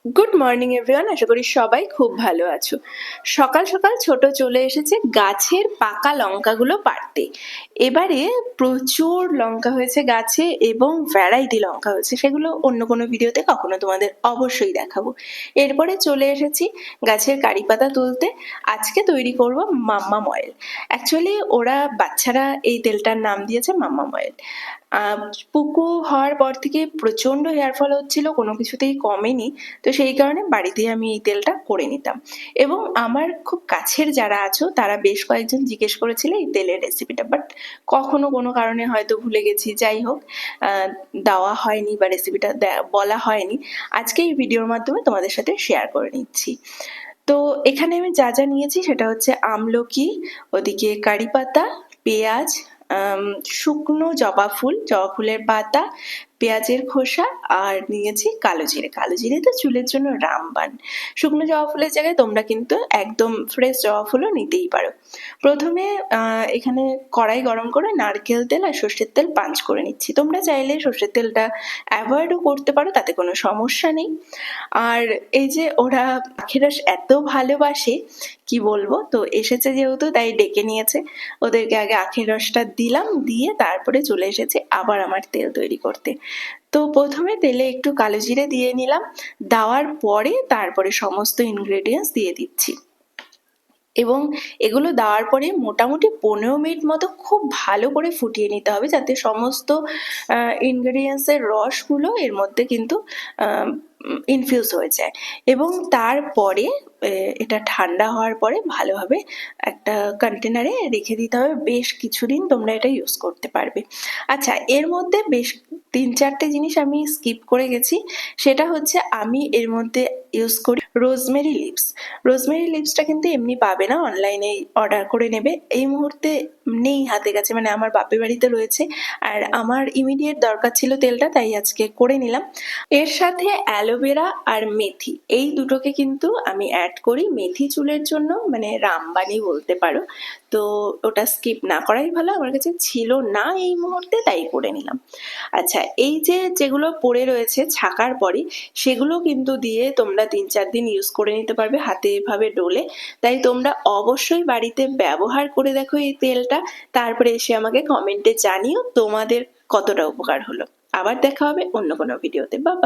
Good morning everyone, আশা করি সবাই খুব ভালো আছো। সকাল সকাল ছোট চলে এসেছে গাছের পাকা লঙ্কাগুলো পাড়তে। এবারে প্রচুর লঙ্কা হয়েছে গাছে এবং ভ্যারাইটি লঙ্কা হয়েছে, সেগুলো অন্য কোনো ভিডিওতে কখনো তোমাদের অবশ্যই দেখাবো। এরপরে চলে এসেছি গাছের কারি পাতা তুলতে। আজকে তৈরি করব মাম্মাম অয়েল। অ্যাকচুয়ালি ওরা বাচ্চারা এই তেলটার নাম দিয়েছে মাম্মাম অয়েল। পুকু হওয়ার পর থেকে প্রচণ্ড হেয়ার ফল হচ্ছিল, কোনো কিছুতেই কমেনি। তো সেই কারণে বাড়িতেই আমি এই তেলটা করে নিতাম। এবং আমার খুব কাছের যারা আছো তারা বেশ কয়েকজন জিজ্ঞেস করেছিলে এই তেলের রেসিপিটা, বাট কখনো কোনো কারণে হয়তো ভুলে গেছি, যাই হোক দেওয়া হয়নি বা রেসিপিটা বলা হয়নি। আজকে এই ভিডিওর মাধ্যমে তোমাদের সাথে শেয়ার করে নিচ্ছি। তো এখানে আমি যা যা নিয়েছি সেটা হচ্ছে আমলকি, ওদিকে কারি পাতা, পেঁয়াজ, শুকনো জবা ফুলের পাতা, পেঁয়াজের খোসা, আর নিয়েছি কালো জিরে। কালো জিরে তো চুলের জন্য রামবান। শুকনো জবা ফুলের জায়গায় তোমরা কিন্তু একদম ফ্রেশ জবা ফুলও নিতেই পারো। প্রথমে এখানে কড়াই গরম করে নারকেল তেল আর সর্ষের তেল পাঞ্চ করে নিচ্ছি। তোমরা চাইলে সর্ষের তেলটা অ্যাভয়েডও করতে পারো, তাতে কোনো সমস্যা নেই। আর এই যে ওরা আখের রস এত ভালোবাসে, কি বলবো, তো এসেছে যেহেতু তাই ডেকে নিয়েছে। ওদেরকে আগে আখের রসটা দিলাম, দিয়ে তারপরে চলে এসেছে আবার আমার তেল তৈরি করতে। তো প্রথমে তেলে একটু কালো জিরে দিয়ে নিলাম, দেওয়ার পরে তারপরে সমস্ত ইনগ্রেডিয়েন্টস দিয়ে দিচ্ছি। এবং এগুলো দেওয়ার পরে মোটামুটি 15 মিনিট মতো খুব ভালো করে ফুটিয়ে নিতে হবে, যাতে সমস্ত ইনগ্রেডিয়েন্টসের রসগুলো এর মধ্যে কিন্তু ইনফিউজ হয়ে যায়। এবং তারপরে এটা ঠান্ডা হওয়ার পরে ভালোভাবে একটা কন্টেনারে রেখে দিতে হবে, বেশ কিছুদিন তোমরা এটা ইউজ করতে পারবে। আচ্ছা, এর মধ্যে বেশ 3-4টে জিনিস আমি স্কিপ করে গেছি। সেটা হচ্ছে আমি এর মধ্যে ইউজ করি রোজমেরি লিভস। রোজমেরি লিভসটা কিন্তু এমনি পাবে না, অনলাইনে অর্ডার করে নেবে। এই মুহূর্তে নেই হাতে কাছে, মানে আমার বাপের বাড়িতে রয়েছে, আর আমার ইমিডিয়েট দরকার ছিল তেলটা, তাই আজকে করে নিলাম। এর সাথে অ্যালোভেরা আর মেথি, এই দুটোকে কিন্তু আমি অ্যাড করি। মেথি চুলের জন্য মানে রামবানি বলতে পারো, তো ওটা স্কিপ না করাই ভালো। আমার কাছে ছিল না এই মুহূর্তে, তাই করে নিলাম। আচ্ছা, এই যে যেগুলো পড়ে রয়েছে ছাকার পরে, সেগুলো কিন্তু দিয়ে তোমরা 3-4 দিন ইউজ করে নিতে পারবে হাতে এভাবে ডলে। তাই তোমরা অবশ্যই বাড়িতে ব্যবহার করে দেখো এই তেলটা, তারপরে এসে আমাকে কমেন্টে জানিও তোমাদের কতটা উপকার হলো। আবার দেখা হবে অন্য কোনো ভিডিওতে। বাবা।